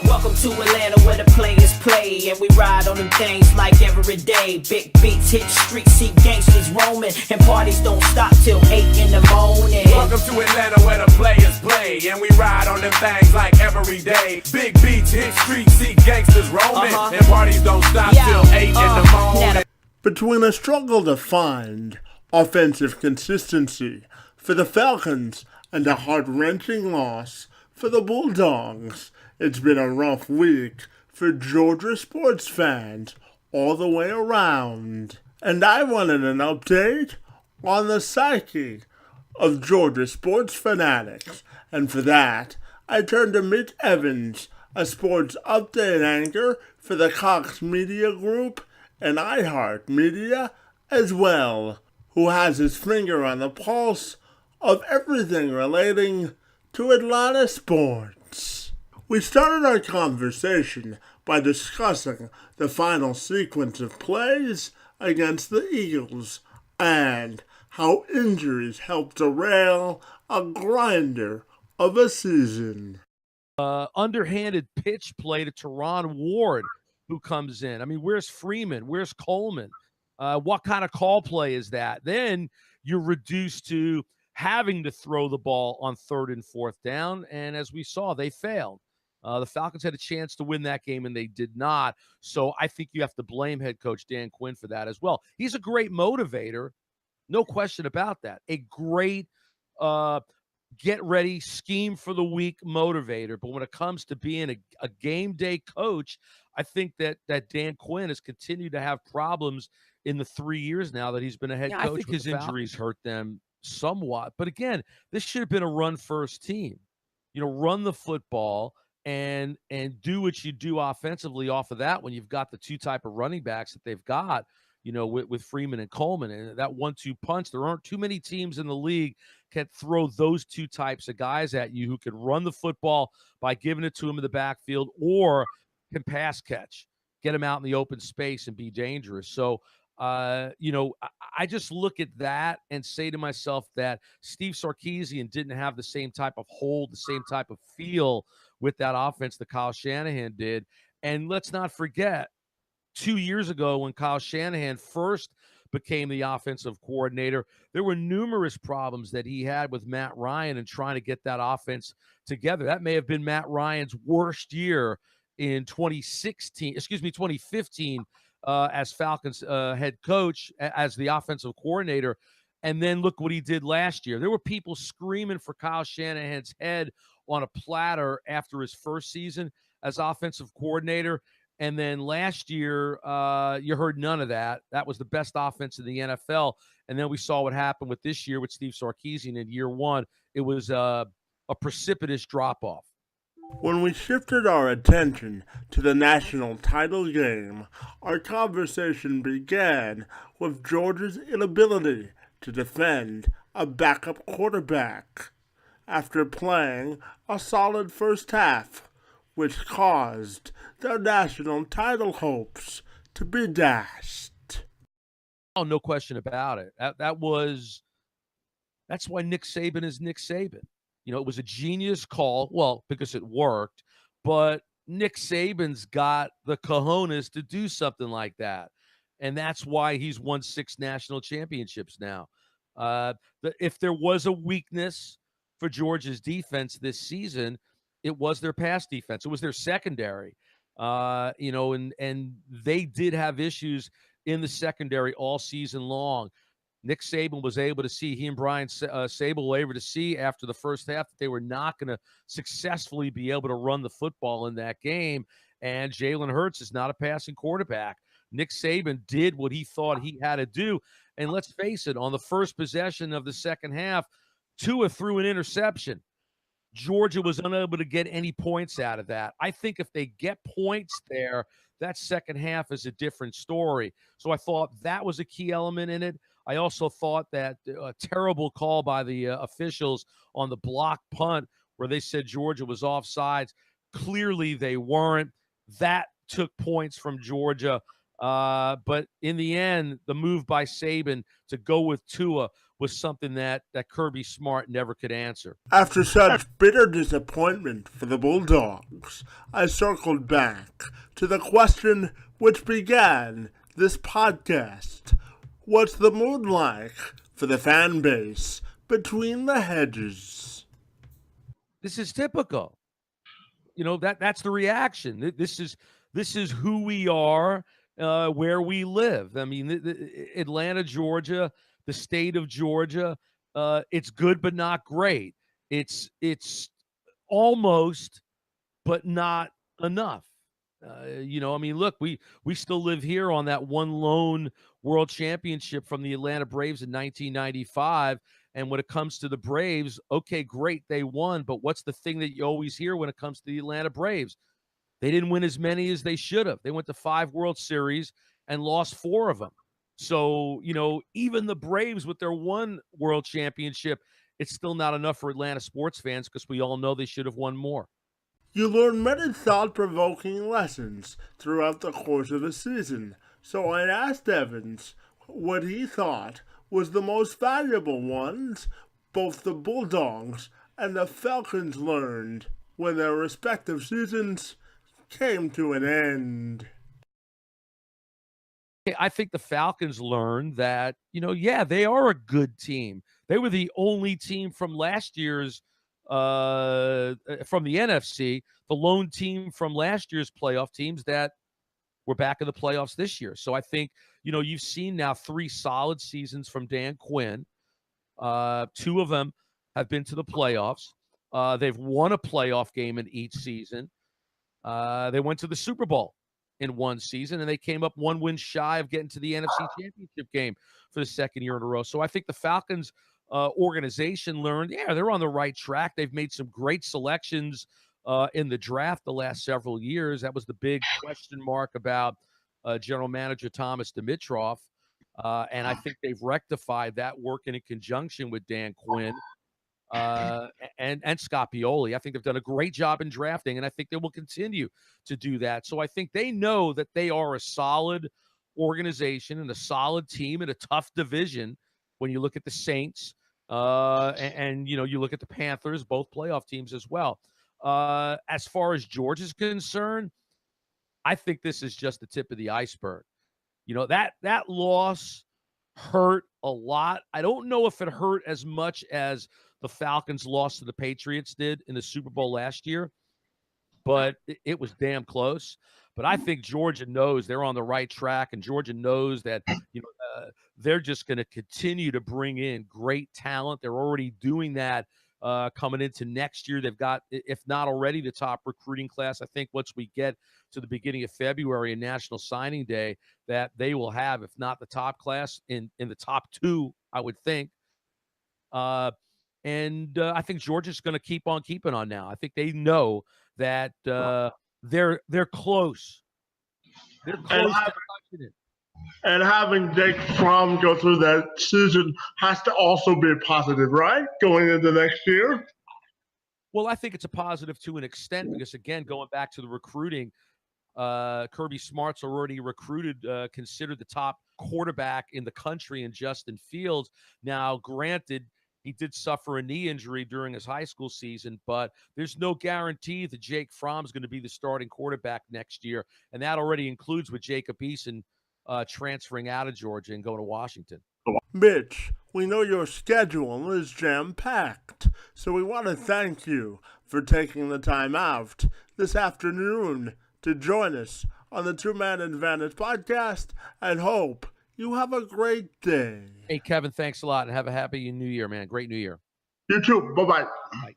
Welcome to Atlanta where the players play, and we ride on them things like every day. Big beats hit streets, see gangsters roaming, and parties don't stop till 8 in the morning. Welcome to Atlanta where the players play, and we ride on them things like every day. Big beats hit streets, see gangsters roaming, and parties don't stop till 8 in the morning. Between a struggle to find offensive consistency for the Falcons and a heart-wrenching loss for the Bulldogs, it's been a rough week for Georgia sports fans all the way around. And I wanted an update on the psyche of Georgia sports fanatics. And for that, I turned to Mitch Evans, a sports update anchor for the Cox Media Group and iHeartMedia as well, who has his finger on the pulse of everything relating to Atlanta sports. We started our conversation by discussing the final sequence of plays against the Eagles and how injuries helped derail a grinder of a season. Underhanded pitch play to Teron Ward, who comes in. I mean, where's Freeman? Where's Coleman? What kind of call play is that? Then you're reduced to having to throw the ball on 3rd and 4th down, and as we saw, they failed. The Falcons had a chance to win that game, and they did not. So I think you have to blame head coach Dan Quinn for that as well. He's a great motivator, no question about that. A great get-ready, scheme for the week motivator. But when it comes to being a game day coach, I think that Dan Quinn has continued to have problems in the 3 years now that he's been a head coach. I think his injuries hurt them somewhat. But again, this should have been a run-first team. You know, run the football and do what you do offensively off of that when you've got the two type of running backs that they've got, you know, with Freeman and Coleman. And that 1-2 punch, there aren't too many teams in the league can throw those two types of guys at you who can run the football by giving it to them in the backfield or can pass catch, get them out in the open space and be dangerous. So, you know, I just look at that and say to myself that Steve Sarkisian didn't have the same type of hold, the same type of feel with that offense that Kyle Shanahan did. And let's not forget, 2 years ago when Kyle Shanahan first became the offensive coordinator, there were numerous problems that he had with Matt Ryan and trying to get that offense together. That may have been Matt Ryan's worst year in 2015, as Falcons head coach, as the offensive coordinator. And then look what he did last year. There were people screaming for Kyle Shanahan's head on a platter after his first season as offensive coordinator. And then last year, you heard none of that. That was the best offense in the NFL. And then we saw what happened with this year with Steve Sarkisian in year one. It was a precipitous drop-off. When we shifted our attention to the national title game, our conversation began with Georgia's inability to defend a backup quarterback after playing a solid first half, which caused their national title hopes to be dashed. Oh, no question about it. That's why Nick Saban is Nick Saban. You know, it was a genius call, well, because it worked, but Nick Saban's got the cojones to do something like that. And that's why he's won 6 national championships now. If there was a weakness for Georgia's defense this season, it was their pass defense. It was their secondary. You know, and they did have issues in the secondary all season long. Nick Saban was able to see, he and Brian Sable were able to see after the first half that they were not going to successfully be able to run the football in that game. And Jalen Hurts is not a passing quarterback. Nick Saban did what he thought he had to do. And let's face it, on the first possession of the second half, Tua threw an interception. Georgia was unable to get any points out of that. I think if they get points there, that second half is a different story. So I thought that was a key element in it. I also thought that a terrible call by the officials on the block punt where they said Georgia was offsides. Clearly they weren't. That took points from Georgia. But in the end, the move by Saban to go with Tua was something that Kirby Smart never could answer. After such bitter disappointment for the Bulldogs, I circled back to the question which began this podcast. What's the mood like for the fan base between the hedges? This is typical. That's the reaction. This is who we are, where we live. I mean, Atlanta, Georgia, the state of Georgia, it's good but not great. It's almost, but not enough. Look, we still live here on that one lone world championship from the Atlanta Braves in 1995. And when it comes to the Braves, okay, great, they won. But what's the thing that you always hear when it comes to the Atlanta Braves? They didn't win as many as they should have. They went to 5 World Series and lost 4 of them. So, even the Braves with their 1 world championship, it's still not enough for Atlanta sports fans because we all know they should have won more. You learn many thought-provoking lessons throughout the course of the season, so I asked Evans what he thought was the most valuable ones both the Bulldogs and the Falcons learned when their respective seasons came to an end. I think the Falcons learned that, they are a good team. They were the only team from last year's from the NFC, the lone team from last year's playoff teams that were back in the playoffs this year. So I think, you've seen now 3 solid seasons from Dan Quinn. 2 of them have been to the playoffs. They've won a playoff game in each season. They went to the Super Bowl in one season, and they came up 1 win shy of getting to the NFC Championship game for the 2nd year in a row. So I think the Falcons organization learned, they're on the right track. They've made some great selections in the draft the last several years. That was the big question mark about general manager Thomas Dimitroff. And I think they've rectified that working in conjunction with Dan Quinn and Scott Pioli. I think they've done a great job in drafting, and I think they will continue to do that. So I think they know that they are a solid organization and a solid team in a tough division when you look at the Saints and you look at the Panthers, both playoff teams as well. As far as Georgia's concerned, I think this is just the tip of the iceberg. That loss hurt a lot. I don't know if it hurt as much as the Falcons' loss to the Patriots did in the Super Bowl last year, but it was damn close. But I think Georgia knows they're on the right track, and Georgia knows that they're just going to continue to bring in great talent. They're already doing that coming into next year. They've got, if not already, the top recruiting class. I think once we get to the beginning of February and National Signing Day, that they will have, if not the top class, in the top 2, I would think. And I think Georgia's going to keep on keeping on now. I think they know that they're close. They're close to touching it. And having Jake Fromm go through that season has to also be positive, right? Going into next year? Well, I think it's a positive to an extent because, again, going back to the recruiting, Kirby Smart's already recruited, considered the top quarterback in the country in Justin Fields. Now, granted, he did suffer a knee injury during his high school season, but there's no guarantee that Jake Fromm's going to be the starting quarterback next year, and that already includes with Jacob Eason transferring out of Georgia and going to Washington. Mitch, we know your schedule is jam-packed, so we want to thank you for taking the time out this afternoon to join us on the Two Man Advantage podcast, and hope you have a great day. Hey, Kevin, thanks a lot, and have a happy new year, man. Great new year. You too. Bye-bye. Bye.